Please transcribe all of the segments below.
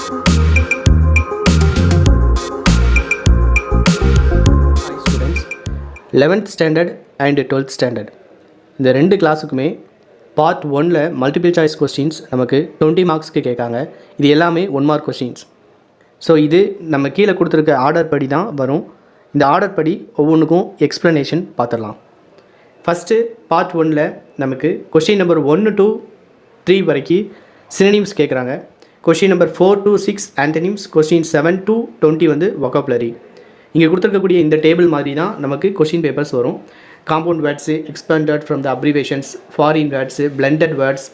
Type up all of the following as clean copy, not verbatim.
11th standard and 12th standard இந்த ரெண்டு கிளாஸுக்குமே part 1ல் மல்டிபிள் சாய்ஸ் கொஸ்டின்ஸ் நமக்கு 20 மார்க்ஸ்க்கு கேட்காங்க. இது எல்லாமே 1 மார்க் கொஸ்டின்ஸ். ஸோ இது நம்ம கீழே கொடுத்துருக்க ஆர்டர் படி தான் வரும். இந்த ஆர்டர் படி ஒவ்வொன்றுக்கும் எக்ஸ்ப்ளனேஷன் பார்த்துடலாம். ஃபஸ்ட்டு பார்ட் 1ல் நமக்கு கொஸ்டின் நம்பர் 1 to 3 வரைக்கும் சினோனிம்ஸ் கேட்குறாங்க. Question number 4 to 6 antonyms, question 7 to 20 வந்து வொக்காபுலரி. இங்கே கொடுத்துருக்கக்கூடிய இந்த டேபிள் மாதிரி தான் நமக்கு கொஸ்டின் பேப்பர்ஸ் வரும். Compound words, expanded from the abbreviations, foreign words, blended words,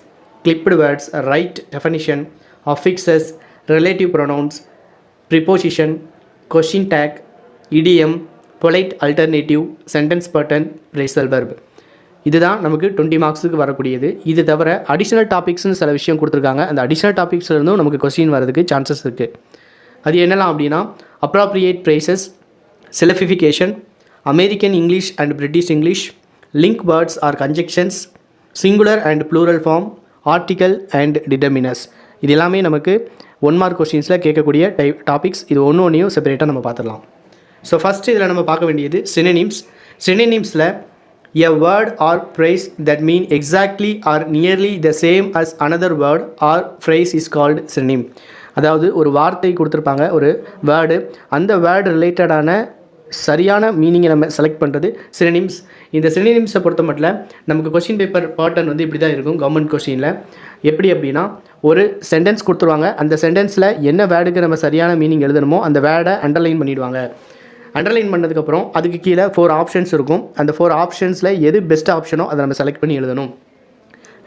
clipped words, write definition, affixes, relative pronouns, preposition, question tag, idiom, polite alternative, sentence pattern, phrasal verb. இதுதான் நமக்கு 20 மார்க்ஸுக்கு வரக்கூடியது. இது தவிர அடிஷ்னல் டாபிக்ஸ்னு சில விஷயம் கொடுத்துருக்காங்க. அந்த அடிஷ்னல் டாபிக்ஸ்லேருந்தும் நமக்கு கொஸ்டின் வரதுக்கு சான்சஸ் இருக்குது. அது என்னெல்லாம் அப்படின்னா appropriate prices, syllabification, American English and British English, link words or conjunctions, singular and plural form, article and determiners. இது எல்லாமே நமக்கு 1 மார்க் கொஸ்டின்ஸில் கேட்கக்கூடிய டாபிக்ஸ். இது ஒன்றையும் செப்பரேட்டாக நம்ம பார்த்துடலாம். ஸோ ஃபஸ்ட்டு இதில் நம்ம பார்க்க வேண்டியது synonyms. சினோனிம்ஸில் a word or phrase that mean exactly or nearly the same as another word or phrase is called synonym. அதாவது ஒரு வார்த்தை கொடுத்துருப்பாங்க, ஒரு வேர்டு, அந்த வேர்டு ரிலேட்டடான சரியான மீனிங்கை நம்ம செலக்ட் பண்ணுறது சினோனிம்ஸ். இந்த சினோனிம்ஸை பொறுத்த மட்டும் நமக்கு கொஸ்டின் பேப்பர் பேட்டர்ன் வந்து இப்படி தான் இருக்கும். கவர்மெண்ட் கொஸ்டினில் எப்படி அப்படின்னா ஒரு சென்டென்ஸ் கொடுத்துருவாங்க. அந்த சென்டென்ஸில் என்ன வேர்டுக்கு நம்ம சரியான மீனிங் எழுதணுமோ அந்த வேர்டை அண்டர்லைன் பண்ணிவிடுவாங்க. அண்டர்லைன் பண்ணதுக்கப்புறம் அதுக்கு கீழே 4 ஆப்ஷன்ஸ் இருக்கும். அந்த 4 ஆப்ஷன்ஸில் எது பெஸ்ட் ஆப்ஷனோ அதை நம்ம செலக்ட் பண்ணி எழுதணும்.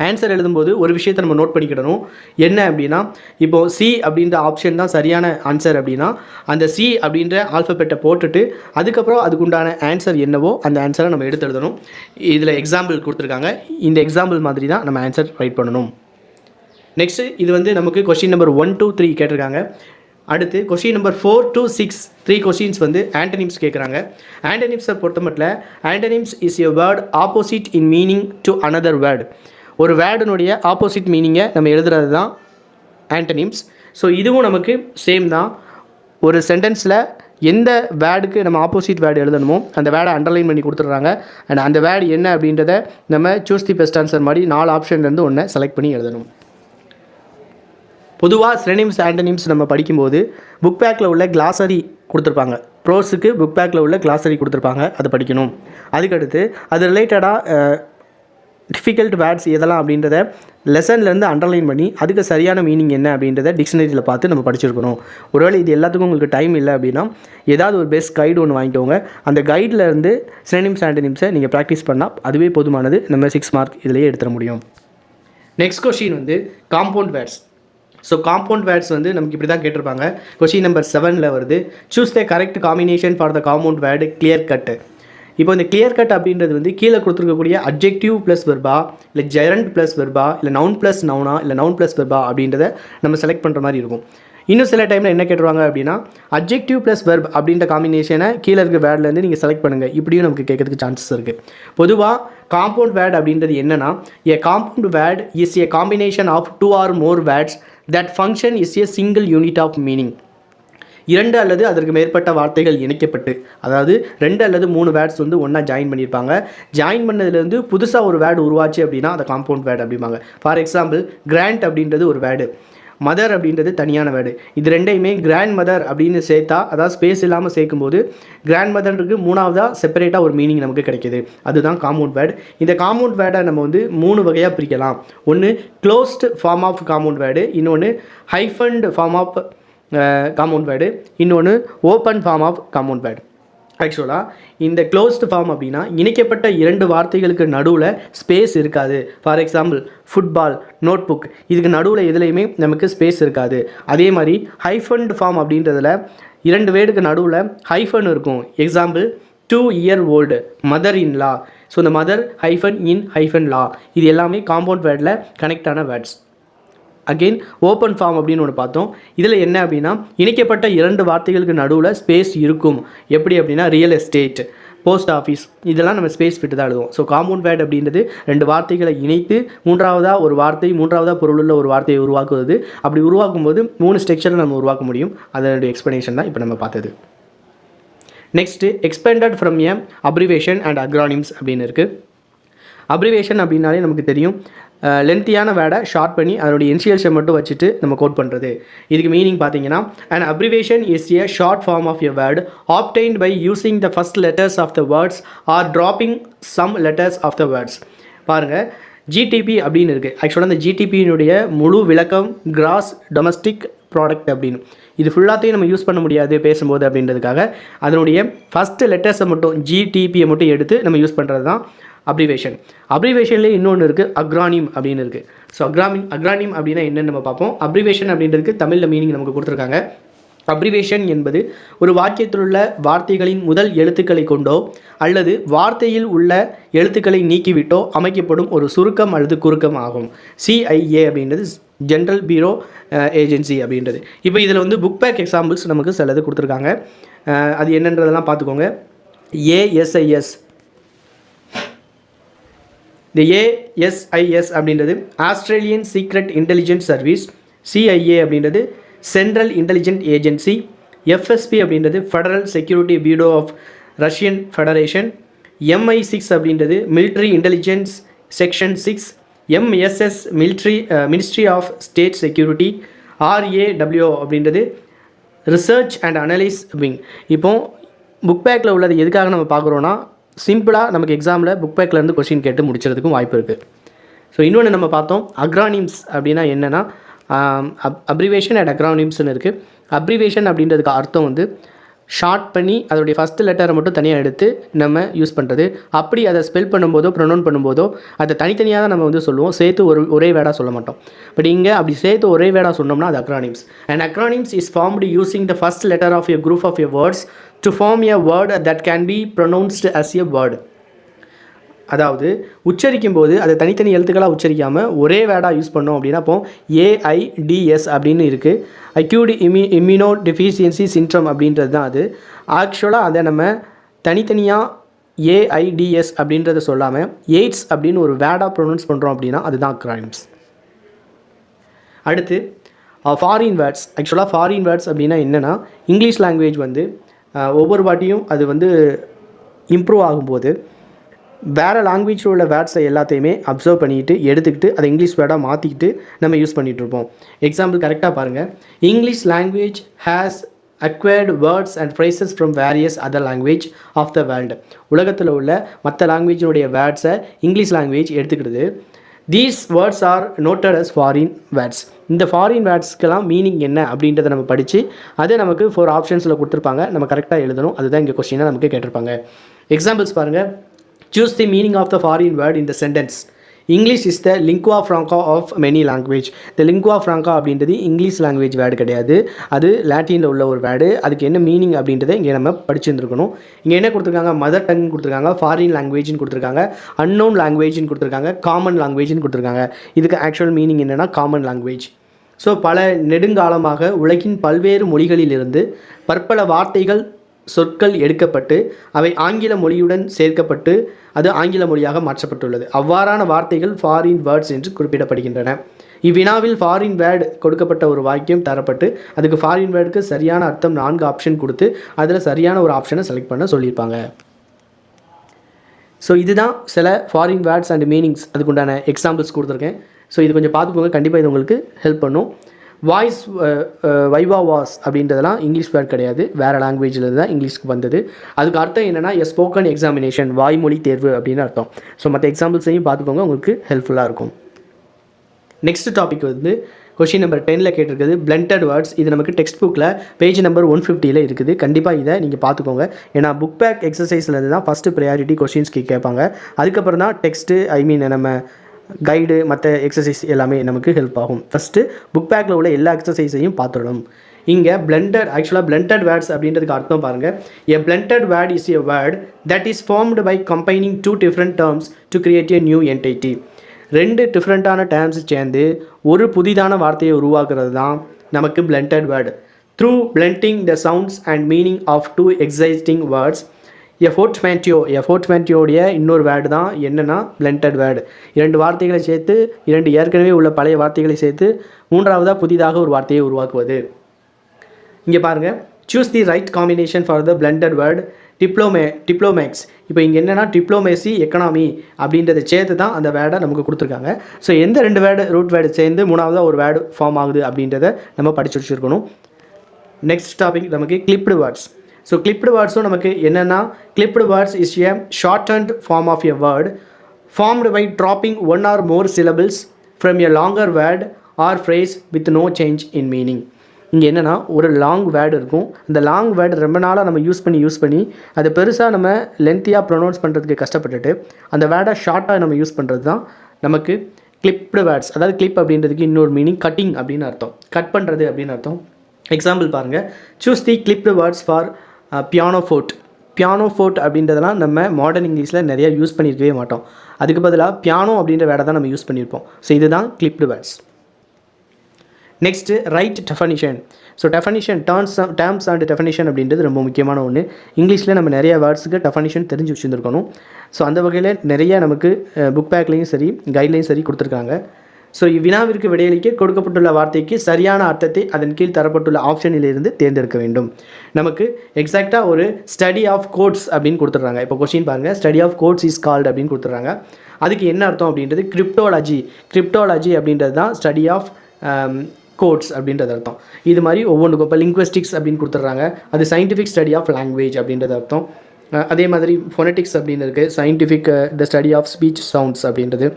ஆன்சர் எழுதும்போது ஒரு விஷயத்தை நம்ம நோட் பண்ணிக்கிடணும். என்ன அப்படின்னா இப்போது சி அப்படின்ற ஆப்ஷன் தான் சரியான ஆன்சர் அப்படின்னா அந்த சி அப்படின்ற ஆல்ஃபபெட்டை போட்டுட்டு அதுக்கப்புறம் அதுக்குண்டான ஆன்சர் என்னவோ அந்த ஆன்சரை நம்ம எடுத்து எழுதணும். இதில் எக்ஸாம்பிள் கொடுத்துருக்காங்க. இந்த எக்ஸாம்பிள் மாதிரி தான் நம்ம ஆன்சர் ரைட் பண்ணணும். நெக்ஸ்ட்டு இது வந்து நமக்கு கொஸ்டின் நம்பர் 1 to 3 கேட்டிருக்காங்க. அடுத்து கொஸ்டின் நம்பர் 4 to 6 3 கொஸ்டின்ஸ் வந்து ஆன்டனிம்ஸ் கேட்குறாங்க. ஆன்டனிம்ஸை பொறுத்த மட்டும் antonyms is a word opposite in meaning to another word. ஒரு வேர்டுனுடைய ஆப்போசிட் மீனிங்கை நம்ம எழுதுறது தான் ஆன்டனிம்ஸ். ஸோ இதுவும் நமக்கு சேம் தான். ஒரு சென்டென்ஸில் எந்த வேர்டுக்கு நம்ம ஆப்போசிட் வேர்டு எழுதணுமோ அந்த வேர்டை அண்டர்லைன் பண்ணி கொடுத்துட்றாங்க. அண்ட் அந்த வேர்டு என்ன அப்படின்றத நம்ம சூஸ் தி பெஸ்ட் ஆன்சர் மாதிரி 4 ஆப்ஷன்லேருந்து ஒன்றை செலக்ட் பண்ணி எழுதணும். பொதுவாக சினோனிம்ஸ் ஆன்டனிம்ஸ் நம்ம படிக்கும்போது புக் பேக்கில் உள்ள கிளாசரி கொடுத்துருப்பாங்க. ப்ரோஸுக்கு புக் பேக்கில் உள்ள கிளாசரி கொடுத்துருப்பாங்க, அதை படிக்கணும். அதுக்கடுத்து அது ரிலேட்டடாக டிஃபிகல்ட் வேர்ட்ஸ் எதெல்லாம் அப்படின்றத லெசன்லேருந்து அண்டர்லைன் பண்ணி அதுக்கு சரியான மீனிங் என்ன அப்படின்றத டிக்ஷனரியில் பார்த்து நம்ம படிச்சிருக்கணும். ஒருவேளை இது எல்லாத்துக்கும் உங்களுக்கு டைம் இல்லை அப்படின்னா ஏதாவது ஒரு பெஸ்ட் கைடு ஒன்று வாங்கிக்கோங்க. அந்த கைடில் இருந்து சினோனிம்ஸ் ஆன்டனிம்ஸை நீங்கள் ப்ராக்டிஸ் பண்ணால் அதுவே போதுமானது. நம்ம 6 மார்க் இதிலேயே எடுத்துட முடியும். நெக்ஸ்ட் கொஸ்டின் வந்து compound words. So compound words வந்து நமக்கு இப்படி தான் கேட்டிருப்பாங்க. கொஸ்டின் நம்பர் 7ல் வருது. Choose the correct combination for the compound word clear cut. இப்போ இந்த கிளியர் கட் அப்படின்றது வந்து கீழே கொடுத்துருக்கக்கூடிய அட்ஜெக்டிவ் ப்ளஸ் வெர்பா, இல்லை ஜெரண்ட் ப்ளஸ் வெர்பா, இல்லை நவுன் ப்ளஸ் நவுனா, இல்லை நவுன் ப்ளஸ் வெர்பா அப்படின்றத நம்ம செலக்ட் பண்ணுற மாதிரி இருக்கும். இன்னும் சில டைமில் என்ன கேட்டுருவாங்க அப்படின்னா அட்ஜெக்டிவ் ப்ளஸ் வெர்ப் அப்படின்ற காம்பினேஷனை கீழே இருக்க வேர்ட்லேருந்து நீங்கள் செலக்ட் பண்ணுங்கள். இப்படியும் நமக்கு கேட்கறதுக்கு சான்சஸ் இருக்குது. பொதுவாக காம்பவுண்ட் வேர்ட் அப்படின்றது என்னென்னா a compound word is a combination of 2 or more words that function is a single unit of meaning. 2 அல்லது அதற்கு மேற்பட்ட வார்த்தைகள் இணைக்கப்பட்டு, அதாவது 2 அல்லது 3 வேர்ட்ஸ் வந்து ஒன்றா ஜாயின் பண்ணியிருப்பாங்க. ஜாயின் பண்ணதுலேருந்து புதுசாக ஒரு வேர்டு உருவாச்சு அப்படின்னா அதை காம்பவுண்ட் வேர்டு அப்படிம்பாங்க. ஃபார் எக்ஸாம்பிள் கிராண்ட் அப்படின்றது ஒரு வேர்டு, மதர் அப்படின்றது தனியான வேர்டு. இது ரெண்டையுமே கிராண்ட் மதர் அப்படின்னு சேர்த்தா, அதாவது ஸ்பேஸ் இல்லாமல் சேர்க்கும்போது கிராண்ட் மதருக்கு 3ஆவதாக செப்பரேட்டாக ஒரு மீனிங் நமக்கு கிடைக்கிது. அதுதான் காம்பவுண்ட் வேர்டு. இந்த காம்பவுண்ட் வேர்டை நம்ம வந்து 3 வகையாக பிரிக்கலாம். ஒன்று closed form of compound word, இன்னொன்று hyphenated form of compound word, இன்னொன்று open form of compound word. ஆக்சுவலாக இந்த க்ளோஸ்டு ஃபார்ம் அப்படின்னா இணைக்கப்பட்ட 2 வார்த்தைகளுக்கு நடுவில் ஸ்பேஸ் இருக்காது. For example football, note book, இதுக்கு நடுவில் எதுலேயுமே நமக்கு ஸ்பேஸ் இருக்காது. அதே மாதிரி ஹைஃபண்ட் ஃபார்ம் அப்படின்றதில் 2 வேர்டுக்கு நடுவில் ஹைஃபன் இருக்கும். Example 2 year old, mother in law. So இந்த mother hyphen in hyphen law இது எல்லாமே காம்பவுண்ட் வேர்டில் கனெக்டான வேர்ட்ஸ். அகெயின் ஓப்பன் ஃபார்ம் அப்படின்னு ஒன்று பார்த்தோம். இதில் என்ன அப்படின்னா இணைக்கப்பட்ட 2 வார்த்தைகளுக்கு நடுவில் ஸ்பேஸ் இருக்கும். எப்படி அப்படின்னா ரியல் எஸ்டேட், போஸ்ட் ஆஃபீஸ், இதெல்லாம் நம்ம ஸ்பேஸ் விட்டு தான் எழுதுவோம். ஸோ காம்பவுண்ட் வேர்ட் அப்படின்றது 2 வார்த்தைகளை இணைத்து மூன்றாவதாக ஒரு வார்த்தை, மூன்றாவதாக பொருளுள்ள ஒரு வார்த்தையை உருவாக்குவது. அப்படி உருவாக்கும் போது 3 ஸ்ட்ரக்சரை நம்ம உருவாக்க முடியும். அதனுடைய எக்ஸ்ப்ளனேஷன் தான் இப்போ நம்ம பார்த்தது. Next expanded from a abbreviation and acronyms அப்படின்னு இருக்குது. அப்ரிவேஷன் அப்படின்னாலே நமக்கு தெரியும், லென்த்தியான வேர்டை ஷார்ட் பண்ணி அதனுடைய இனிஷியல்ஸை மட்டும் வச்சுட்டு நம்ம கோட் பண்ணுறது. இதுக்கு மீனிங் பார்த்தீங்கன்னா, an abbreviation is a short form of a word obtained by using the first letters of the words or dropping some letters of the words. பாருங்கள், ஜிடிபி அப்படின்னு இருக்குது. ஆக்சுவலாக அந்த ஜிடிபியினுடைய முழு விளக்கம் கிராஸ் டொமஸ்டிக் ப்ராடக்ட் அப்படின்னு. இது ஃபுல்லாத்தையும் நம்ம யூஸ் பண்ண முடியாது பேசும்போது அப்படின்றதுக்காக அதனுடைய ஃபஸ்ட்டு லெட்டர்ஸை மட்டும், ஜிடிபியை மட்டும் எடுத்து நம்ம யூஸ் பண்ணுறது தான் அப்ரிவேஷன். அப்ரிவேஷன்லேயே இன்னொன்று இருக்குது, அக்ரானிம் அப்படின்னு இருக்குது. ஸோ அக்ரானிம் அப்படின்னா என்னென்னு நம்ம பார்ப்போம். அப்ரிவேஷன் அப்படின்றதுக்கு தமிழில் மீனிங் நமக்கு கொடுத்துருக்காங்க. அப்ரிவேஷன் என்பது ஒரு வாக்கியத்தில் உள்ள வார்த்தைகளின் முதல் எழுத்துக்களை கொண்டோ அல்லது வார்த்தையில் உள்ள எழுத்துக்களை நீக்கிவிட்டோ அமைக்கப்படும் ஒரு சுருக்கம் அல்லது குறுக்கம் ஆகும். CIA அப்படின்றது ஜென்ரல் பியூரோ ஏஜென்சி அப்படின்றது. இப்போ இதில் வந்து புக் பேக் எக்ஸாம்பிள்ஸ் நமக்கு சிலது கொடுத்துருக்காங்க. அது என்னன்றதெல்லாம் பார்த்துக்கோங்க. ASIS, இந்த ASIS அப்படின்றது Australian secret intelligence service. CIA அப்படின்றது சென்ட்ரல் இன்டெலிஜென்ட் ஏஜென்சி. FSB அப்படின்றது federal security bureau of Russian federation. MI6 அப்படின்றது military intelligence section 6. MSS ministry of state security. RAW அப்படின்றது ரிசர்ச் அண்ட் அனலைஸ் விங். இப்போது book பேக்கில் உள்ளது எதுக்காக நம்ம பார்க்குறோன்னா, சிம்பிளாக நமக்கு எக்ஸாமில் புக் பேக்லேருந்து கொஸ்டின் கேட்டு முடிக்கிறதுக்கும் வாய்ப்பு இருக்குது. ஸோ இன்னொன்று நம்ம பார்த்தோம், அக்ரானிம்ஸ் அப்படின்னா என்னென்னா, அப்ரிவேஷன் அண்ட் அக்ரானிம்ஸ்னு இருக்குது. அப்ரிவேஷன் அப்படின்றதுக்கு அர்த்தம் வந்து ஷார்ட் பண்ணி அதோடைய ஃபஸ்ட்டு லெட்டரை மட்டும் தனியாக எடுத்து நம்ம யூஸ் பண்ணுறது. அப்படி அதை ஸ்பெல் பண்ணும்போதோ ப்ரொனவுன் பண்ணும்போதோ அதை தனித்தனியாக தான் நம்ம வந்து சொல்லுவோம், சேர்த்து ஒரே வேர்டாக சொல்ல மாட்டோம். பட் இங்கே அப்படி சேர்த்து ஒரே வேர்டாக சொன்னோம்னா அது acronyms. And acronyms is formed using the first letter of a group of a words to form a word that can be pronounced as a word. அதாவது உச்சரிக்கும் போது அதை தனித்தனி எழுத்துக்களாக உச்சரிக்காமல் ஒரே வேர்டாக யூஸ் பண்ணோம் அப்படின்னா, அப்போ AIDS அப்படின்னு இருக்குது. அக்யூட் இம்யூனோ டெஃபிஷியன்சி சிண்ட்ரம் அப்படின்றது தான் அது. ஆக்சுவலாக அதை நம்ம தனித்தனியாக AIDS அப்படின்றத சொல்லாமல் எய்ட்ஸ் அப்படின்னு ஒரு வேர்டாக ப்ரொனவுன்ஸ் பண்ணுறோம் அப்படின்னா அதுதான் அக்ரானிம்ஸ். அடுத்து ஃபாரின் வேர்ட்ஸ். ஆக்சுவலாக ஃபாரின் வேர்ட்ஸ் அப்படின்னா என்னென்னா, இங்கிலீஷ் லாங்குவேஜ் வந்து ஒவ்வொரு வாட்டியும் அது வந்து இம்ப்ரூவ் ஆகும்போது வேறு லாங்குவேஜில் உள்ள வேர்ட்ஸை எல்லாத்தையுமே அப்சர்வ் பண்ணிக்கிட்டு எடுத்துக்கிட்டு அதை இங்கிலீஷ் வேர்டாக மாற்றிக்கிட்டு நம்ம யூஸ் பண்ணிகிட்ருப்போம். எக்ஸாம்பிள் கரெக்டாக பாருங்கள். English language has acquired words and phrases from various other language of the world. உலகத்தில் உள்ள மற்ற லாங்குவேஜினுடைய வேர்ட்ஸை இங்கிலீஷ் லாங்குவேஜ் எடுத்துக்கிடுது. These words are noted as foreign words. இந்த ஃபாரின் வேர்ட்ஸ்க்கெல்லாம் மீனிங் என்ன அப்படின்றத நம்ம படித்து அதை நமக்கு 4 ஆப்ஷன்ஸில் கொடுத்துருப்பாங்க, நம்ம கரெக்டாக எழுதணும். அதுதான் இங்கே கொஸ்டினாக நமக்கு கேட்டிருப்பாங்க. எக்ஸாம்பிள்ஸ் பாருங்கள். Choose the meaning of the foreign word in the sentence. English is the lingua franca of many language. The lingua franca அப்படின்றது இங்கிலீஷ் லாங்குவேஜ் வேர்டு கிடையாது, அது லாட்டினில் உள்ள ஒரு வேர்டு. அதுக்கு என்ன மீனிங் அப்படின்றத இங்கே நம்ம படிச்சுருந்துருக்கணும். இங்கே என்ன கொடுத்துருக்காங்க, மதர் டங் கொடுத்துருக்காங்க, ஃபாரின் லாங்குவேஜ்னு கொடுத்துருக்காங்க, அன்னோன் லாங்குவேஜ்னு கொடுத்துருக்காங்க, காமன் லாங்குவேஜ்னு கொடுத்துருக்காங்க. இதுக்கு ஆக்சுவல் மீனிங் என்னென்னா காமன் லாங்குவேஜ். ஸோ பல நெடுங்காலமாக உலகின் பல்வேறு மொழிகளிலிருந்து பற்பல வார்த்தைகள் சொற்கள் எடுக்கப்பட்டு அவை ஆங்கில மொழியுடன் சேர்க்கப்பட்டு அது ஆங்கில மொழியாக மாற்றப்பட்டுள்ளது. அவ்வாறான வார்த்தைகள் ஃபாரின் வேர்ட்ஸ் என்று குறிப்பிடப்படுகின்றன. இவ்வினாவில் ஃபாரின் வேர்டு கொடுக்கப்பட்ட ஒரு வாக்கியம் தரப்பட்டு அதுக்கு ஃபாரின் வேர்டுக்கு சரியான அர்த்தம் 4 ஆப்ஷன் கொடுத்து அதில் சரியான ஒரு ஆப்ஷனை செலக்ட் பண்ண சொல்லியிருப்பாங்க. ஸோ இதுதான் சில ஃபாரின் வேர்ட்ஸ் அண்ட் மீனிங்ஸ், அதுக்குண்டான எக்ஸாம்பிள்ஸ் கொடுத்துருக்கேன். ஸோ இது கொஞ்சம் பார்த்துக்கோங்க, கண்டிப்பாக இது உங்களுக்கு ஹெல்ப் பண்ணும். வாய்ஸ் வைவா வாஸ் அப்படின்றதெல்லாம் இங்கிலீஷ் வேர்ட் கிடையாது, வேறு லாங்குவேஜில் தான் இங்கிலீஷ்க்கு வந்தது. அதுக்கு அர்த்தம் என்னென்னா ஸ்போக்கன் எக்ஸாமினேஷன், வாய்மொழி தேர்வு அப்படின்னு அர்த்தம். ஸோ மற்ற எக்ஸாம்பிள்ஸையும் பார்த்துக்கோங்க, உங்களுக்கு ஹெல்ப்ஃபுல்லாக இருக்கும். நெக்ஸ்ட் டாபிக் வந்து கொஷின் நம்பர் 10ல் கேட்டிருக்குது பிளண்டட் வேர்ட்ஸ். இது நமக்கு டெக்ஸ்ட் புக்கில் பேஜ் நம்பர் 150 இருக்குது. கண்டிப்பாக இதை நீங்கள் பார்த்துக்கோங்க. ஏன்னா புக் பேக் எக்ஸசைஸ்லேருந்து தான் ஃபஸ்ட்டு ப்ரையாரிட்டி கொஷின்ஸ்க்கு கேட்பாங்க. அதுக்கப்புறம் தான் டெக்ஸ்ட்டு நம்ம கைடு மற்ற எக்ஸசைஸ் எல்லாமே நமக்கு ஹெல்ப் ஆகும். ஃபஸ்ட்டு புக் பேக்கில் உள்ள எல்லா எக்ஸசைஸையும் பார்த்துடணும். இங்கே பிளண்டட் வேர்ட்ஸ் அப்படின்றதுக்கு அர்த்தம் பாருங்கள். A blended word is a word that is formed by combining 2 different terms to create a new entity. 2 டிஃப்ரெண்ட்டான டேர்ம்ஸ் சேர்ந்து ஒரு புதிதான வார்த்தையை உருவாக்குறது தான் நமக்கு blended word. Through blending the sounds and meaning of 2 existing words எஃபோர்ட்மெண்ட்டியோடைய இன்னொரு வேர்டு தான் என்னென்னா பிளெண்டட் வேர்டு. 2 வார்த்தைகளை சேர்த்து 2 ஏற்கனவே உள்ள பழைய வார்த்தைகளை சேர்த்து மூன்றாவதாக புதிதாக ஒரு வார்த்தையை உருவாக்குவது. இங்கே பாருங்கள், choose the right combination for the blended word டிப்ளோமேக்ஸ். இப்போ இங்கே என்னென்னா டிப்ளோமேசி எக்கனாமி அப்படின்றத சேர்த்து தான் அந்த வேர்டை நமக்கு கொடுத்துருக்காங்க. ஸோ எந்த 2 வேர்டு ரூட் வேர்டு சேர்ந்து மூணாவதாக ஒரு வேர்டு ஃபார்ம் ஆகுது அப்படின்றத நம்ம படிச்சு வச்சுருக்கணும். நெக்ஸ்ட் டாபிக் நமக்கு கிளிப்டு வேர்ட்ஸ். ஸோ கிளிப்டு வேர்ட்ஸும் நமக்கு என்னென்னா, clipped words is a shortened form of a word formed by dropping 1 or more syllables from a longer word or phrase with no change in meaning. இங்கே என்னென்னா ஒரு long word இருக்கும். அந்த long word ரொம்ப நாளாக நம்ம யூஸ் பண்ணி அதை பெருசாக நம்ம லென்த்தியாக ப்ரொனவுன்ஸ் பண்ணுறதுக்கு கஷ்டப்பட்டுட்டு அந்த வேர்டை ஷார்ட்டாக நம்ம யூஸ் பண்ணுறது தான் நமக்கு கிளிப்டு வேர்ட்ஸ். அதாவது கிளிப் அப்படின்றதுக்கு இன்னொரு மீனிங் கட்டிங் அப்படின்னு அர்த்தம், கட் பண்ணுறது அப்படின்னு அர்த்தம். எக்ஸாம்பிள் பாருங்கள், choose the clipped words for pianoforte அப்படின்றதெல்லாம் நம்ம மாடர்ன் இங்கிலீஷில் நிறையா யூஸ் பண்ணியிருக்கவே மாட்டோம். அதுக்கு பதிலாக பியானோ அப்படின்ற வேர்டை தான் நம்ம யூஸ் பண்ணியிருப்போம். ஸோ இதுதான் clipped words. Next right definition. So definition terms and definition அப்படின்றது ரொம்ப முக்கியமான ஒன்று. இங்கிலீஷில் நம்ம நிறைய வேர்ட்ஸுக்கு டெஃபனிஷன் தெரிஞ்சு வச்சுருந்துருக்கணும். ஸோ அந்த வகையில் நிறைய நமக்கு புக் பேக்லேயும் சரி கைட்லையும் சரி கொடுத்துருக்காங்க. ஸோ இவ்வினாவிற்கு விடையளிக்க கொடுக்கப்பட்டுள்ள வார்த்தைக்கு சரியான அர்த்தத்தை அதன் கீழ் தரப்பட்டுள்ள ஆப்ஷனிலிருந்து தேர்ந்தெடுக்க வேண்டும். நமக்கு எக்ஸாக்டாக ஒரு ஸ்டடி ஆஃப் கோட்ஸ் அப்படின்னு கொடுத்துட்றாங்க. இப்போ கொஸ்டின் பாருங்கள், study of codes is called அப்படின்னு கொடுத்துட்றாங்க. அதுக்கு என்ன அர்த்தம் அப்படின்றது கிரிப்டோலஜி அப்படின்றது தான் ஸ்டடி ஆஃப் கோட்ஸ் அப்படின்றது அர்த்தம். இது மாதிரி ஒவ்வொன்றுக்கும் இப்போ லிங்குவிஸ்டிக்ஸ் அப்படின்னு கொடுத்துட்றாங்க, அது சயின்டிஃபிக் ஸ்டடி ஆஃப் லாங்குவேஜ் அப்படின்றது அர்த்தம். அதே மாதிரி ஃபொனட்டிக்ஸ் அப்படின்னு இருக்குது, scientific the study of speech sounds அப்படின்றது.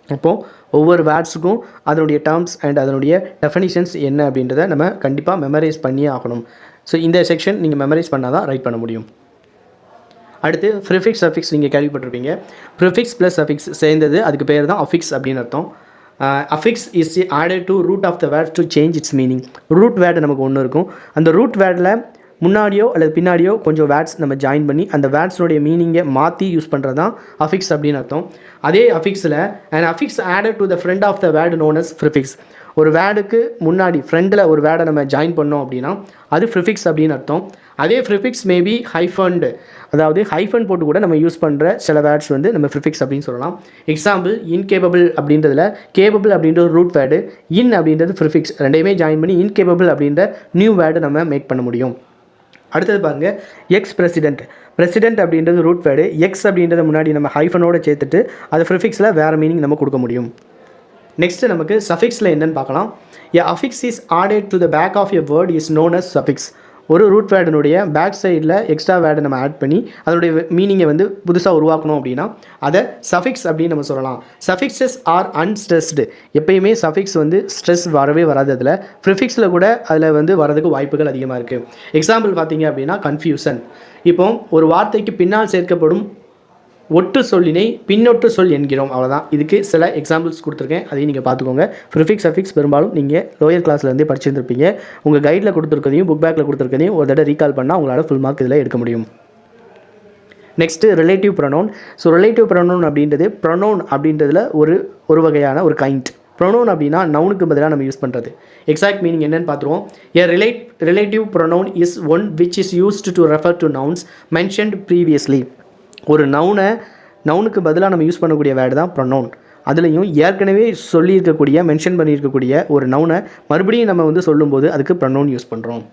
அப்போது ஒவ்வொரு வேர்ட்ஸுக்கும் அதனுடைய டேர்ம்ஸ் அண்ட் அதனுடைய டெஃபனிஷன்ஸ் என்ன அப்படின்றத நம்ம கண்டிப்பாக மெமரைஸ் பண்ணியே ஆகணும். ஸோ இந்த செக்ஷன் நீங்கள் மெமரைஸ் பண்ணால் தான் ரைட் பண்ண முடியும். அடுத்து ப்ரிஃபிக்ஸ் சஃபிக்ஸ் நீங்கள் கேள்விப்பட்டிருப்பீங்க. ப்ரிஃபிக்ஸ் ப்ளஸ் சஃபிக்ஸ் சேர்ந்தது அதுக்கு பேர் தான் அஃபிக்ஸ் அப்படின்னு அர்த்தம். affix is added to root of the word to change its meaning. root word நமக்கு ஒன்று இருக்கும். அந்த root wordல முன்னாடியோ அல்லது பின்னாடியோ கொஞ்சம் வேர்ட்ஸ் நம்ம ஜாயின் பண்ணி அந்த வேர்ட்ஸோடைய மீனிங்கை மாற்றி யூஸ் பண்ணுறது தான் அஃபிக்ஸ் அப்படின்னு அர்த்தம். அதே அஃபிக்ஸில் an affix added to the front of the word known as prefix. ஒரு வேர்டுக்கு முன்னாடி ஃப்ரெண்டில் ஒரு வேர்டை நம்ம ஜாயின் பண்ணோம் அப்படின்னா அது ப்ரிஃபிக்ஸ் அப்படின்னு அர்த்தம். அதே ப்ரிஃபிக்ஸ் மேபி ஹைஃபன்டு, அதாவது ஹைஃபன் போட்டு கூட நம்ம யூஸ் பண்ணுற சில வேர்ட்ஸ் வந்து நம்ம ப்ரிஃபிக்ஸ் அப்படின்னு சொல்லலாம். எக்ஸாம்பிள் இன்கேபபிள் அப்படின்றதுல கேபபிள் அப்படின்ற ஒரு ரூட் வேர்டு, இன் அப்படின்றது ப்ரிஃபிக்ஸ், ரெண்டையுமே ஜாயின் பண்ணி இன்கேபபிள் அப்படின்ற நியூ வேர்டு நம்ம மேக் பண்ண முடியும். அடுத்தது பாருங்கள், எக்ஸ் பிரசிடென்ட் அப்படின்றது ரூட் வேர்டு, எக்ஸ் அப்படின்றத முன்னாடி நம்ம ஹைஃபனோடு சேர்த்துட்டு அது ப்ரிஃபிக்ஸில் வேறு மீனிங் நம்ம கொடுக்க முடியும். நெக்ஸ்ட்டு நமக்கு சஃபிக்ஸில் என்னென்னு பார்க்கலாம். A affix is added to the back of a word is known as suffix. ஒரு ரூட் வேர்டினுடைய பேக் சைடில் எக்ஸ்ட்ரா வேர்டை நம்ம ஆட் பண்ணி அதனுடைய மீனிங்கை வந்து புதுசாக உருவாக்கணும் அப்படின்னா அதை சஃபிக்ஸ் அப்படின்னு நம்ம சொல்லலாம். Suffixes are unstressed. எப்பயுமே சஃபிக்ஸ் வந்து ஸ்ட்ரெஸ் வரவே வராது. அதில் ப்ரிஃபிக்ஸில் கூட அதில் வந்து வரதுக்கு வாய்ப்புகள் அதிகமாக இருக்குது. எக்ஸாம்பிள் பார்த்தீங்க அப்படின்னா கன்ஃபியூசன். இப்போ ஒரு வார்த்தைக்கு பின்னால் சேர்க்கப்படும் ஒட்டு சொல்லினை பின்னொட்டு சொல் என்கிறோம், அவ்வளோதான். இதுக்கு சில எக்ஸாம்பிள்ஸ் கொடுத்துருக்கேன், அதையும் நீங்கள் பார்த்துக்கோங்க. ப்ரிஃபிக்ஸ் சஃபிக்ஸ் பெரும்பாலும் நீங்கள் லோயர் கிளாஸ்லேருந்தே படிச்சிருந்துருப்பீங்க. உங்கள் கைடில் கொடுத்துருக்கதையும் புக் பேக்கில் கொடுத்துருக்கதையும் ஒரு தடவை ரீகால் பண்ணால் உங்களால் ஃபுல் மார்க் இதில் எடுக்க முடியும். Next relative pronoun. So relative pronoun அப்படின்றது ப்ரொனவுன் அப்படின்றதுல ஒரு வகையான ஒரு கைண்ட். ப்ரொனவுன் அப்படின்னா நவுனுக்கு பதிலாக நம்ம யூஸ் பண்ணுறது. எக்ஸாக்ட் மீனிங் என்னன்னு பார்த்துருவோம். ஏ relative pronoun is one which is used to refer to nouns mentioned previously. ஒரு நவுனுக்கு பதிலாக நம்ம யூஸ் பண்ணக்கூடிய வேர்டு தான் ப்ரொனவுன். அதுலேயும் ஏற்கனவே சொல்லியிருக்கக்கூடிய மென்ஷன் பண்ணியிருக்கக்கூடிய ஒரு நவுனை மறுபடியும் நம்ம வந்து சொல்லும்போது அதுக்கு ப்ரொனவுன் யூஸ் பண்ணுறோம்.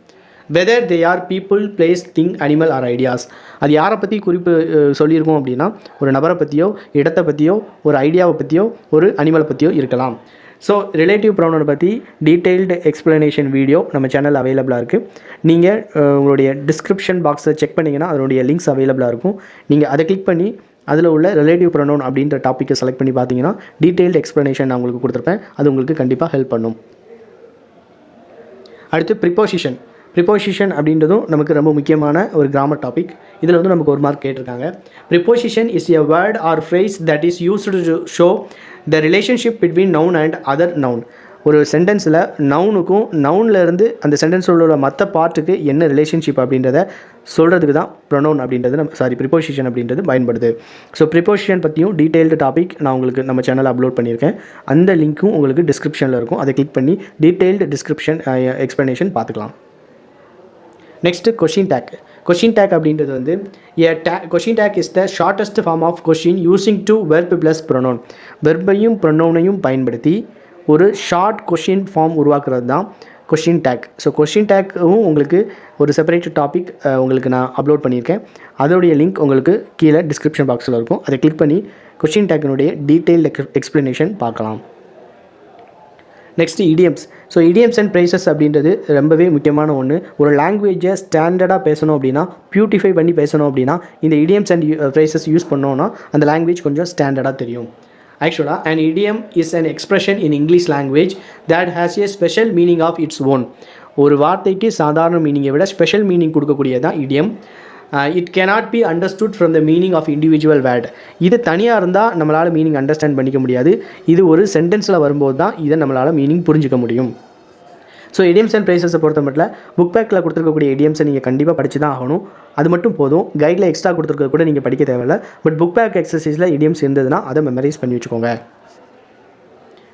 Whether they are people, place, thing, animal R ideas. அது யாரை பற்றி குறிப்பு சொல்லியிருக்கோம் அப்படின்னா ஒரு நபரை பற்றியோ இடத்தை பற்றியோ ஒரு ஐடியாவை பற்றியோ ஒரு அனிமலை பற்றியோ இருக்கலாம். ஸோ ரிலேட்டிவ் ப்ரொனவுனை பற்றி டீட்டெயில்டு எக்ஸ்ப்ளனேஷன் வீடியோ நம்ம சேனல் அவைலபிளாக இருக்குது. நீங்கள் உங்களுடைய டிஸ்கிரிப்ஷன் பாக்ஸில் செக் பண்ணிங்கன்னா அதனுடைய லிங்க்ஸ் அவைலபிளாக இருக்கும். நீங்கள் அதை கிளிக் பண்ணி அதில் உள்ள ரிலேட்டிவ் ப்ரொனவுன் அப்படின்ற டாப்பிக்கை செலக்ட் பண்ணி பார்த்தீங்கன்னா டீட்டெயில்டு எக்ஸ்ப்ளனேஷன் நான் உங்களுக்கு கொடுத்துருப்பேன். அது உங்களுக்கு கண்டிப்பாக ஹெல்ப் பண்ணும். அடுத்து ப்ரிப்போசிஷன் அப்படின்றதும் நமக்கு ரொம்ப முக்கியமான ஒரு கிராமர் டாபிக். இதில் வந்து நமக்கு ஒரு மார்க் கேட்டிருக்காங்க. Preposition is a word or phrase that is used to show the relationship between noun and other noun. ஒரு சென்டென்ஸில் நவுனுக்கும் நவுன்லேருந்து அந்த சென்டென்ஸில் உள்ள மற்ற பார்ட்டுக்கு என்ன ரிலேஷன்ஷிப் அப்படின்றத சொல்கிறதுக்கு தான் ப்ரொனவுன் அப்படின்றது ப்ரிப்போசிஷன் அப்படின்றது பயன்படுது. ஸோ ப்ரிப்போசிஷன் பற்றியும் டீட்டெயில்டு டாபிக் நான் உங்களுக்கு நம்ம சேனலில் அப்லோட் பண்ணியிருக்கேன். அந்த லிங்க்கும் உங்களுக்கு டிஸ்கிரிப்ஷனில் இருக்கும். அதை கிளிக் பண்ணி டீட்டெயில்டு டிஸ்கிரிப்ஷன் எக்ஸ்ப்ளனேஷன் பார்த்துக்கலாம். Next question tag. Question tag அப்படின்றது வந்து question tag is the shortest form of question using to verb plus pronoun. வெர்பையும் ப்ரொனவுனையும் பயன்படுத்தி ஒரு ஷார்ட் கொஷின் ஃபார்ம் உருவாக்குறது தான் கொஷின் டேக். ஸோ கொஷின் டேக்கும் உங்களுக்கு ஒரு செப்பரேட் டாபிக் உங்களுக்கு நான் அப்லோட் பண்ணியிருக்கேன். அதோடைய லிங்க் உங்களுக்கு கீழே டிஸ்கிரிப்ஷன் பாக்ஸில் இருக்கும். அதை கிளிக் பண்ணி கொஷின் டேக்கினுடைய டீட்டெயில் எக்ஸ்ப்ளனேஷன் பார்க்கலாம். Next idioms. So idioms and phrases அப்படின்றது ரொம்பவே முக்கியமான ஒன்று. ஒரு லாங்குவேஜை ஸ்டாண்டர்டாக பேசணும் அப்படின்னா, பியூட்டிஃபை பண்ணி பேசணும் அப்படின்னா, இந்த இடியம்ஸ் அண்ட் ப்ரைசஸ் யூஸ் பண்ணோன்னா அந்த லாங்குவேஜ் கொஞ்சம் ஸ்டாண்டர்டாக தெரியும். Actually, an idiom is an expression in English language that has a special meaning of its own. ஒரு வார்த்தைக்கு சாதாரண மீனிங்கை விட ஸ்பெஷல் மீனிங் கொடுக்கக்கூடியதான் idiom. It cannot be understood from the meaning of individual word. இது தனியாக இருந்தால் நம்மளால் மீனிங் அண்டர்ஸ்டாண்ட் பண்ணிக்க முடியாது. இது ஒரு சென்டென்ஸில் வரும்போது தான் இதை நம்மளால் மீனிங் புரிஞ்சிக்க முடியும். ஸோ இடியம்ஸ் அண்ட் ப்ரைசஸை பொறுத்த மட்டும் புக் பேக்கில் கொடுத்துருக்கக்கூடிய இடியம்ஸை நீங்கள் கண்டிப்பாக படித்து தான் ஆகணும். அது மட்டும் போதும். கைடில் எக்ஸ்ட்ரா கொடுத்துருக்க கூட நீங்கள் படிக்க தேவையில்லை. பட் புக் பேக் எக்ஸசைஸில் இடியம்ஸ் இருந்ததுன்னா அதை மெமரைஸ் பண்ணி வச்சுக்கோங்க.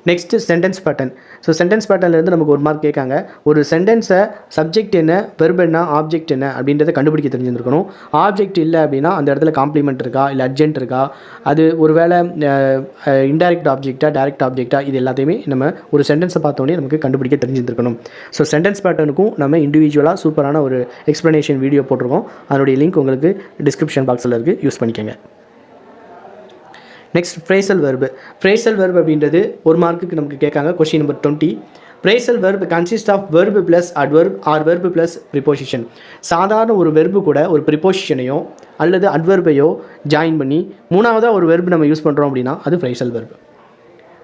Next sentence pattern. So sentence பேட்டர்ன்லேருந்து நமக்கு ஒரு மார்க் கேட்காங்க. ஒரு சென்டென்ஸை சப்ஜெக்ட் என்ன, வெர்ப் என்ன, ஆப்ஜெக்ட் என்ன அப்படின்றத கண்டுபிடிக்க தெரிஞ்சிருக்கணும். ஆப்ஜெக்ட் இல்லை அப்படின்னா அந்த இடத்துல காம்ப்ளிமெண்ட் இருக்கா, இல்லை அட்ஜென்ட் இருக்கா, அது ஒரு வேளை இன்டைரக்ட் ஆப்ஜெக்டா, டைரக்ட் ஆப்ஜெக்டா, இது எல்லாத்தையுமே நம்ம ஒரு சென்டென்ஸை பார்த்தோன்னே நமக்கு கண்டுபிடிக்க தெரிஞ்சிருக்கணும். ஸோ சென்டென்ஸ் பேட்டர்னுக்கும் நம்ம இண்டிவிஜுவலாக சூப்பரான ஒரு எக்ஸ்ப்ளனேஷன் வீடியோ போட்டிருக்கோம். அதனுடைய லிங்க் உங்களுக்கு டிஸ்கிரிப்ஷன் பாக்ஸில் இருக்குது, யூஸ் பண்ணிக்கோங்க. Next phrasal verb. Phrasal verb அப்படின்றது ஒரு மார்க்குக்கு நமக்கு கேட்காங்க. Question number 20. Phrasal verb consist of verb plus adverb or verb plus preposition. சாதாரண ஒரு வெர்பு கூட ஒரு ப்ரிப்போசிஷனையோ அல்லது அட்வர்பையோ ஜாயின் பண்ணி மூணாவதாக ஒரு வெர்பு நம்ம யூஸ் பண்ணுறோம் அப்படின்னா அது ஃப்ரேசல் வெர்பு.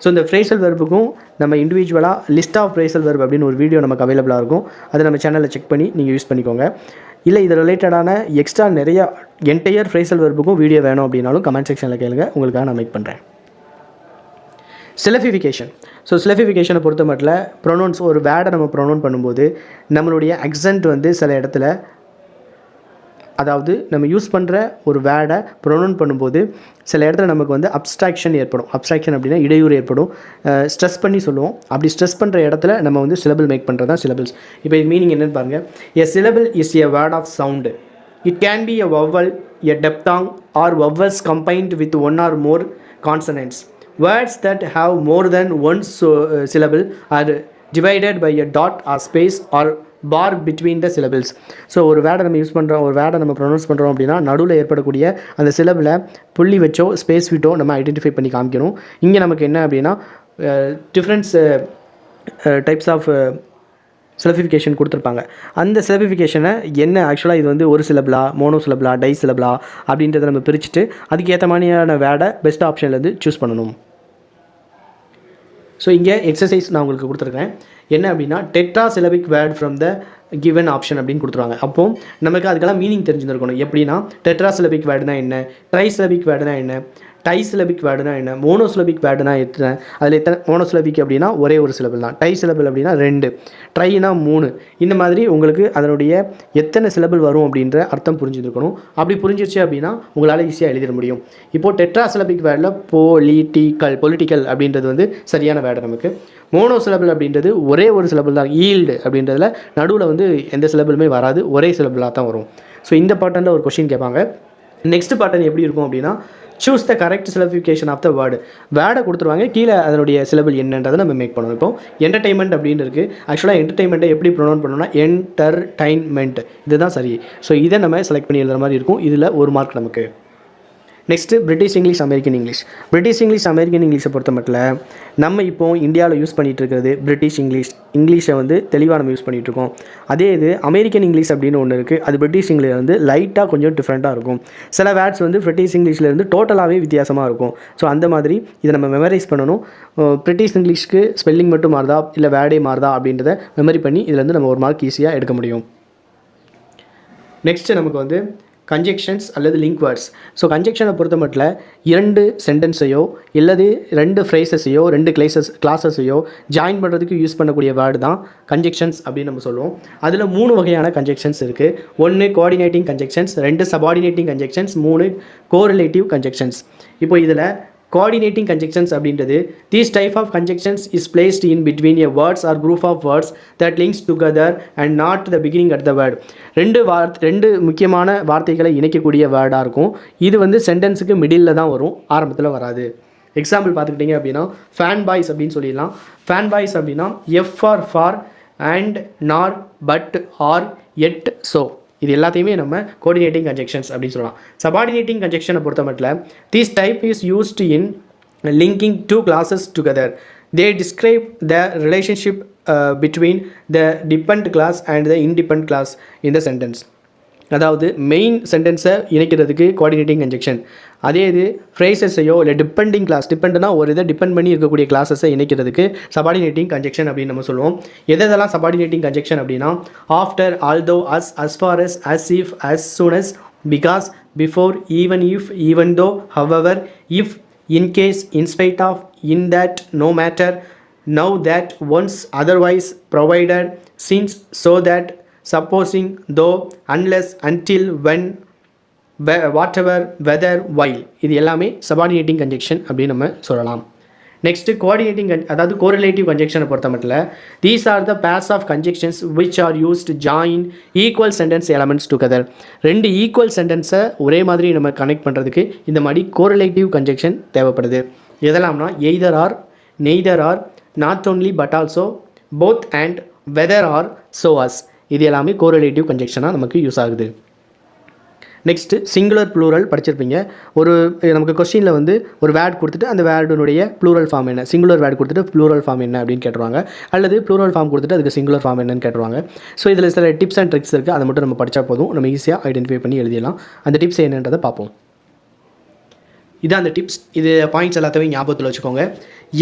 ஸோ இந்த ஃப்ரேசல் வெர்புக்கும் நம்ம இண்டிவிஜுவலாக லிஸ்ட் ஆஃப் ஃப்ரேசல் வெர்ப் அப்படின்னு ஒரு வீடியோ நமக்கு அவைலபிளாக இருக்கும். அதை நம்ம சேனலில் செக் பண்ணி நீங்கள் யூஸ் பண்ணிக்கோங்க. இல்லை இது ரிலேட்டடான எக்ஸ்ட்ரா நிறைய என்டையர் ஃப்ரேசல் வெர்புக்கும் வீடியோ வேணும் அப்படின்னாலும் கமெண்ட் செக்ஷனில் கேளுங்க, உங்களுக்காக நான் மேக் பண்ணுறேன். சிலபிஃபிகேஷன். ஸோ சிலபிஃபிகேஷனை பொறுத்த மட்டும் ப்ரொனவுன்ஸ், ஒரு வேர்டை நம்ம ப்ரொனவுன் பண்ணும்போது நம்மளுடைய அக்சென்ட் வந்து சில இடத்துல, அதாவது நம்ம யூஸ் பண்ணுற ஒரு வேர்டை ப்ரொனவுன் பண்ணும்போது சில இடத்துல நமக்கு வந்து அப்ஸ்ட்ராக்ஷன் ஏற்படும். அப்ஸ்ட்ராக்ஷன் அப்படின்னா இடையூறு ஏற்படும், ஸ்ட்ரெஸ் பண்ணி சொல்லுவோம். அப்படி ஸ்ட்ரெஸ் பண்ணுற இடத்துல நம்ம வந்து சிலபிள் மேக் பண்ணுறது தான் சிலபிள்ஸ். இப்போ இது மீனிங் என்னென்னு பாருங்கள். A syllable is a word of sound. It can be a vowel, a diphthong or vowels combined with one or more consonants. Words that have more than one syllable are divided by a dot or space or bar between the syllables. So ஒரு வேர்டை நம்ம use பண்ணுறோம், ஒரு வேர்டை நம்ம pronounce பண்ணுறோம் அப்படின்னா நடுவில் ஏற்படக்கூடிய அந்த சிலபிளை புள்ளி வச்சோ ஸ்பேஸ் விட்டோ நம்ம ஐடென்டிஃபை பண்ணி காமிக்கணும். இங்கே நமக்கு என்ன அப்படின்னா டிஃப்ரெண்ட்ஸ் டைப்ஸ் ஆஃப் சிலபிஃபிகேஷன் கொடுத்துருப்பாங்க. அந்த சிலபிஃபிகேஷனை என்ன ஆக்சுவலாக இது வந்து ஒரு சிலபிளா, மோனோ சிலபிளா, டை சிலபிளா அப்படின்றத நம்ம பிரிச்சுட்டு அதுக்கேற்ற மாதிரியான வேர்டை பெஸ்ட் ஆப்ஷன்லேருந்து சூஸ் பண்ணணும். ஸோ இங்கே எக்ஸசைஸ் நான் உங்களுக்கு கொடுத்துருக்கேன். என்ன அப்படின்னா tetra syllabic word from the given option அப்படின்னு கொடுத்துருவாங்க. அப்போது நமக்கு அதுக்கெல்லாம் மீனிங் தெரிஞ்சுருக்கணும். எப்படின்னா டெட்ரா சிலபிக் வேர்டுனா என்ன, ட்ரை சிலபிக் வேர்டுனா என்ன, டை சிலபிக் வேர்டுனா என்ன, மோனோசிலபிக் வேர்டுனா எத்தனை, அதில் எத்தனை மோனோசிலபிக் அப்படின்னா ஒரே ஒரு சிலபிள் தான், டை சிலபிள் அப்படின்னா 2, ட்ரைனா 3. இந்த மாதிரி உங்களுக்கு அதனுடைய எத்தனை சிலபிள் வரும் அப்படின்ற அர்த்தம் புரிஞ்சுருக்கணும். அப்படி புரிஞ்சிருச்சு அப்படின்னா உங்களால் ஈஸியாக எழுதிட முடியும். இப்போது டெட்ரா சிலபிக் வேர்டில் பொலிட்டிக்கல் அப்படின்றது வந்து சரியான வேர்டு. நமக்கு மோனோசிலபிள் அப்படின்றது ஒரே ஒரு சிலபிள் தான், ஈல்டு அப்படின்றதுல நடுவில் வந்து எந்த சிலபிளுமே வராது, ஒரே சிலபிளாக தான் வரும். ஸோ இந்த பேட்டர்னில் ஒரு கொஸ்டின் கேட்பாங்க. நெக்ஸ்ட் பேட்டர்ன் எப்படி இருக்கும் அப்படின்னா choose the correct syllabification of the word. வேர்டை கொடுத்துருவாங்க, கீழே அதனுடைய சிலபிள் என்னன்றதை நம்ம மேக் பண்ணணும். இப்போ என்டர்டைன்மெண்ட் அப்படின்னு இருக்குது. ஆக்சுவலாக என்டர்டைன்மெண்ட்டை எப்படி ப்ரொனவுன் பண்ணணும்னா என்டர்டைன்மெண்ட், இதுதான் சரி. ஸோ இதை நம்ம செலக்ட் பண்ணி எழுதுகிற மாதிரி இருக்கும். இதில் ஒரு மார்க் நமக்கு. Next British English, American English. British English, American இங்கிலீஷை பொறுத்த மட்டும் நம்ம இப்போது இந்தியாவில் யூஸ் பண்ணிகிட்டு இருக்கிறது பிரிட்டிஷ் இங்கிலீஷை வந்து தெளிவாக நம்ம யூஸ் பண்ணிகிட்ருக்கோம். அதே இது அமெரிக்கன் இங்கிலீஷ் அப்படின்னு ஒன்று இருக்குது. அது பிரிட்டிஷ் இங்கிலீஷ் வந்து லைட்டாக கொஞ்சம் டிஃப்ரெண்ட்டாக இருக்கும். சில வேர்ட்ஸ் வந்து பிரிட்டிஷ் இங்கிலீஷ்லேருந்து டோட்டலாகவே வித்தியாசமாக இருக்கும். ஸோ அந்த மாதிரி இதை நம்ம மெமரைஸ் பண்ணணும். பிரிட்டிஷ் இங்கிலீஷ்க்கு ஸ்பெல்லிங் மட்டும் மாறுதா இல்லை வேர்டே மாறுதா அப்படின்றத மெமரி பண்ணி இதுலேருந்து நம்ம ஒரு மார்க் ஈஸியாக எடுக்க முடியும். நெக்ஸ்ட்டு நமக்கு வந்து கன்ஜெக்ஷன்ஸ் அல்லது லிங்க் வேர்ட்ஸ். ஸோ கன்ஜெக்ஷனை பொறுத்த மட்டும் 2 சென்டென்ஸையோ இல்லது 2 ஃப்ரேசஸையோ 2 கிளாஸஸையோ ஜாயின் பண்ணுறதுக்கு யூஸ் பண்ணக்கூடிய வேர்டு தான் கன்ஜெக்ஷன்ஸ் அப்படின்னு நம்ம சொல்லுவோம். அதில் 3 வகையான கன்ஜெக்ஷன்ஸ் இருக்குது. 1 coordinating conjunctions, 2 subordinating conjunctions, 3 correlative conjunctions. இப்போ இதில் coordinating conjunctions அப்படின்றது these type of conjunctions is placed in between a words or group of words that links together and not the beginning at the word. ரெண்டு முக்கியமான வார்த்தைகளை இணைக்கக்கூடிய வேர்டாக இருக்கும். இது வந்து சென்டென்ஸுக்கு மிடில் தான் வரும், ஆரம்பத்தில் வராது. எக்ஸாம்பிள் பார்த்துக்கிட்டிங்க அப்படின்னா ஃபேன் பாய்ஸ் அப்படின்னு சொல்லிடலாம். ஃபேன் பாய்ஸ் அப்படின்னா எஃப் ஃபார் அண்ட் நார் பட் ஆர் எட் ஸோ இது எல்லாத்தையுமே நம்ம கோஆர்டினேட்டிங் கன்ஜெக்ஷன்ஸ் அப்படின்னு சொல்லலாம். சபார்டினேட்டிங் கன்ஜெக்ஷனை பொறுத்த மட்டும் this type is used in linking two clauses together. They describe the relationship between the dependent clause and the independent clause in the sentence. அதாவது main சென்டென்ஸை இணைக்கிறதுக்கு கோஆர்டினேட்டிங் கன்ஜெக்ஷன், அதே இது ஃப்ரேசஸையோ இல்லை டிபெண்டிங் கிளாஸ், டிபெண்ட்னா ஒரு இதை டிபெண்ட் பண்ணி இருக்கக்கூடிய கிளாஸஸை இணைக்கிறதுக்கு சபார்டினேட்டிங் கன்ஜெக்ஷன் அப்படின்னு நம்ம சொல்லுவோம். எதெல்லாம் சபார்டினேட்டிங் கன்ஜெக்ஷன் அப்படின்னா after, although, as, as far as, as if, as soon as, because, before, even if, even though, however, if, in case, in spite of, in that, no matter, now that, once, otherwise, provided, since, so that, supposing, though, unless, until, when, whatever, whether, while இது எல்லாமே subordinating conjunction அப்படின்னு நம்ம சொல்லலாம். Next coordinating அதாவது correlative கன்ஜெக்ஷனை பொறுத்த மட்டும் these are the pairs of conjunctions which are used join equal sentence elements together. ரெண்டு ஈக்குவல் சென்டென்ஸை ஒரே மாதிரி நம்ம கனெக்ட் பண்ணுறதுக்கு இந்த மாதிரி கோரிலேட்டிவ் கன்ஜெக்ஷன் தேவைப்படுது. எதெல்லாம்னா either or, neither or, not only but also, both and, whether or, so as இது எல்லாமே கோரிலேட்டிவ் கன்ஜெக்ஷனாக நமக்கு யூஸ் ஆகுது. நெக்ஸ்ட்டு சிங்குலர் ப்ளூரல் படிச்சிருப்பீங்க. ஒரு நமக்கு கொஸ்டினில் வந்து ஒரு வேர்ட் கொடுத்துட்டு அந்த வேர்டுனுடைய ப்ளூரல் ஃபார்ம் என்ன, சிங்குலர் வேர்டு கொடுத்துட்டு ப்ளூரல் ஃபார்ம் என்ன அப்படின்னு கேட்டுருவாங்க, அல்லது ப்ளூரல் ஃபார்ம் கொடுத்துட்டு அதுக்கு சிங்குலர் ஃபார்ம் என்னன்னு கேட்டுருவாங்க. ஸோ இதில் சில டிப்ஸ் அண்ட் ட்ரிக்ஸ் இருக்குது, அதை மட்டும் நம்ம படித்தா போதும், நம்ம ஈஸியாக ஐடென்டிஃபை பண்ணி எழுதிடலாம். அந்த டிப்ஸ் என்னன்றதை பார்ப்போம். இதான் அந்த டிப்ஸ். இது பாயிண்ட்ஸ் எல்லாத்தையும் ஞாபகத்தில் வச்சுக்கோங்க.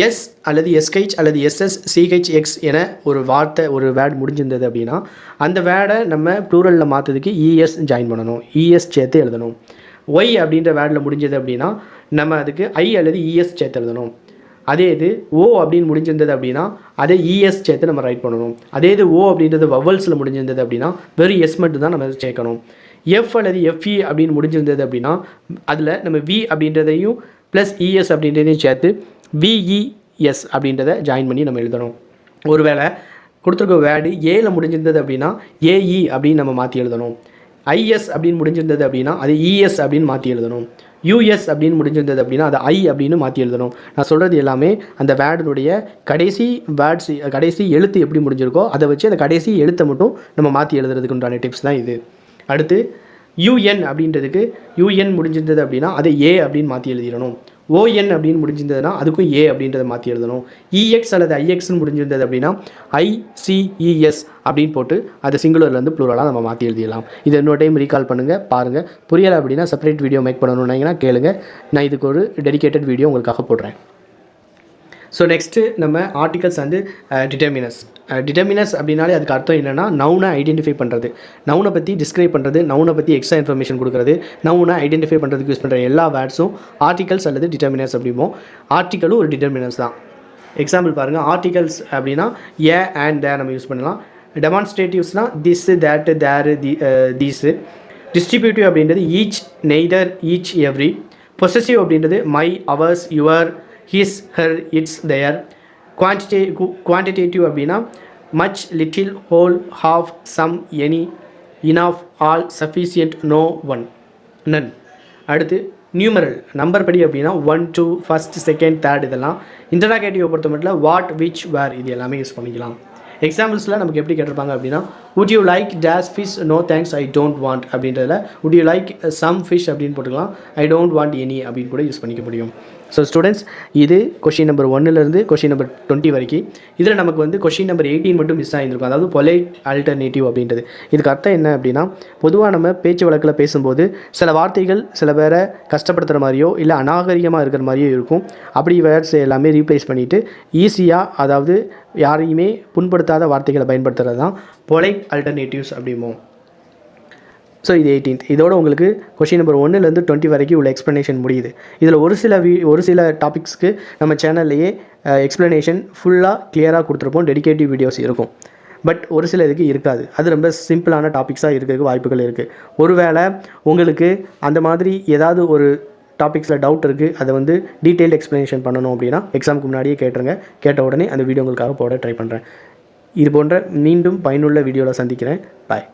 எஸ் அல்லது எஸ்ஹெச் அல்லது எஸ்எஸ் சிஹெச்எக்ஸ் என ஒரு வார்த்தை ஒரு வேர்டு முடிஞ்சிருந்தது அப்படின்னா அந்த வேர்டை நம்ம ப்ளூரலில் மாற்றுறதுக்கு இஎஸ் ஜாயின் பண்ணணும், இஎஸ் சேர்த்து எழுதணும். ஒய் அப்படின்ற வேர்டில் முடிஞ்சது அப்படின்னா நம்ம அதுக்கு ஐ அல்லது இஎஸ் சேர்த்து எழுதணும். அதே இது ஓ அப்படின்னு முடிஞ்சிருந்தது அப்படின்னா அதை இஎஸ் சேர்த்து நம்ம ரைட் பண்ணணும். அதே இது ஓ அப்படின்றது வவல்ஸில் முடிஞ்சிருந்தது அப்படின்னா வெறும் எஸ் மட்டும் தான் நம்ம சேர்க்கணும். எஃப் அல்லது எஃப்இ அப்படின்னு முடிஞ்சிருந்தது அப்படின்னா அதில் நம்ம வி அப்படின்றதையும் ப்ளஸ் இஎஸ் அப்படின்றதையும் சேர்த்து விஇஎஸ் அப்படின்றத ஜாயின் பண்ணி நம்ம எழுதணும். ஒருவேளை கொடுத்துருக்க வேர்டு ஏல முடிஞ்சிருந்தது அப்படின்னா ஏஇ அப்படின்னு நம்ம மாற்றி எழுதணும். ஐஎஸ் அப்படின்னு முடிஞ்சிருந்தது அப்படின்னா அது இஎஸ் அப்படின்னு மாற்றி எழுதணும். யூஎஸ் அப்படின்னு முடிஞ்சிருந்தது அப்படின்னா அது ஐ அப்படின்னு மாற்றி எழுதணும். நான் சொல்கிறது எல்லாமே அந்த வேர்டுனுடைய கடைசி வேர்ட்ஸ், கடைசி எழுத்து எப்படி முடிஞ்சிருக்கோ அதை வச்சு அந்த கடைசி எழுத்தை மட்டும் நம்ம மாற்றி எழுதுறதுக்கு உண்டான டிப்ஸ் தான் இது. அடுத்து யூஎன் அப்படின்றதுக்கு யூஎன் முடிஞ்சிருந்தது அப்படின்னா அதை ஏ அப்படின்னு மாற்றி எழுதிடணும். ஓஎன் அப்படின்னு முடிஞ்சிருந்ததுன்னா அதுக்கும் ஏ அப்படின்றத மாற்றி எழுதணும். இஎக்ஸ் அல்லது ஐஎக்ஸ்னு முடிஞ்சிருந்தது அப்படின்னா ஐசிஇஎஸ் அப்படின்னு போட்டு அதை சிங்குலர்லேருந்து ப்ளூரலாக நம்ம மாற்றி எழுதிடலாம். இது இன்னொரு டைம் ரீகால் பண்ணுங்கள், பாருங்கள். புரியலை அப்படின்னா செப்பரேட் வீடியோ மேக் பண்ணணுன்னாங்கன்னா கேளுங்க, நான் இதுக்கு ஒரு டெடிகேட்டட் வீடியோ உங்களுக்காக போடுறேன். ஸோ நெக்ஸ்ட்டு நம்ம ஆர்டிகல்ஸ் வந்து டிட்டர்மினஸ். டிட்டர்மினஸ் அப்படின்னாலே அதுக்கு அர்த்தம் என்னென்னா நவுனை ஐடென்டிஃபை பண்ணுறது, நவுனை பற்றி டிஸ்கிரைப் பண்ணுறது, நவுனை பற்றி எக்ஸ்ட்ரா இன்ஃபர்மேஷன் கொடுக்குறது, நவுனை ஐடென்டிஃபை பண்ணுறதுக்கு யூஸ் பண்ணுற எல்லா வேர்ட்ஸும் ஆர்டிகல்ஸ் அல்லது டிட்டர்மினஸ் அப்படிமோ. ஆர்டிக்கலும் ஒரு டிட்டர்மினஸ் தான். எக்ஸாம்பிள் பாருங்கள். ஆர்டிகல்ஸ் அப்படின்னா ஏ அண்ட் தே நம்ம யூஸ் பண்ணலாம். டெமான்ஸ்ட்ரேட்டிவ்ஸ்னால் this, that, there, these. Distributive அப்படின்றது each, neither, each, every. Possessive அப்படின்றது my, ours, your, his, her, its, their. Quantitative அப்படின்னா much, little, whole, half, some, any, enough, all, sufficient, no, one, none. அடுத்து numeral number படி அப்படின்னா 1, 2, first, second, third. இதெல்லாம் interrogative பொறுத்த மட்டும் what, which, வேர் இது எல்லாமே யூஸ் பண்ணிக்கலாம். எக்ஸாம்பிள்ஸில் நமக்கு எப்படி கேட்டிருப்பாங்க அப்படின்னா would you like dash fish, no thanks, I don't want அப்படின்றதில் would you like some fish அப்படின்னு போட்டுக்கலாம், I don't want any அப்படின்னு கூட யூஸ் பண்ணிக்க முடியும். ஸோ ஸ்டூடெண்ட்ஸ், இது கொஷின் நம்பர் 1லேருந்து கொஷின் நம்பர் 20 வரைக்கும். இதில் நமக்கு வந்து கொஷின் நம்பர் 18 மட்டும் மிஸ் ஆகிருக்கும், அதாவது பொலைட் ஆல்டர்னேட்டிவ் அப்படின்றது. இதுக்கு அர்த்தம் என்ன அப்படின்னா பொதுவாக நம்ம பேச்சு வழக்கில் பேசும்போது சில வார்த்தைகள் சில பேரை கஷ்டப்படுத்துகிற மாதிரியோ இல்லை அநாகரிகமாக இருக்கிற மாதிரியோ இருக்கும். அப்படி வேர்ட்ஸ் எல்லாமே ரீப்ளேஸ் பண்ணிவிட்டு ஈஸியாக, அதாவது யாரையுமே புண்படுத்தாத வார்த்தைகளை பயன்படுத்துகிறது தான் பொலைட் ஆல்டர்னேட்டிவ்ஸ் அப்படிமோ. ஸோ இது 18th. இதோட உங்களுக்கு கொஷின் நம்பர் 1லேருந்து 20 வரைக்கும் உள்ள எக்ஸ்ப்ளனேஷன் முடியுது. இதில் ஒரு சில டாபிக்ஸ்க்கு நம்ம சேனல்லையே எக்ஸ்ப்ளனேஷன் ஃபுல்லாக கிளியராக கொடுத்துருப்போம், டெடிகேட்டிவ் வீடியோஸ் இருக்கும். பட் ஒரு சில இதுக்கு இருக்காது, அது ரொம்ப சிம்பிளான டாபிக்ஸாக இருக்கிறதுக்கு வாய்ப்புகள் இருக்குது. ஒருவேளை உங்களுக்கு அந்த மாதிரி ஏதாவது ஒரு டாபிக்ஸில் டவுட் இருக்குது, அதை வந்து டீட்டெயில்டு எக்ஸ்ப்ளனேஷன் பண்ணணும் அப்படின்னா எக்ஸாமுக்கு முன்னாடியே கேட்டுருங்க. கேட்ட உடனே அந்த வீடியோ உங்களுக்காக போட ட்ரை பண்ணுறேன். இது போன்ற மீண்டும் பயனுள்ள வீடியோவில் சந்திக்கிறேன். பாய்.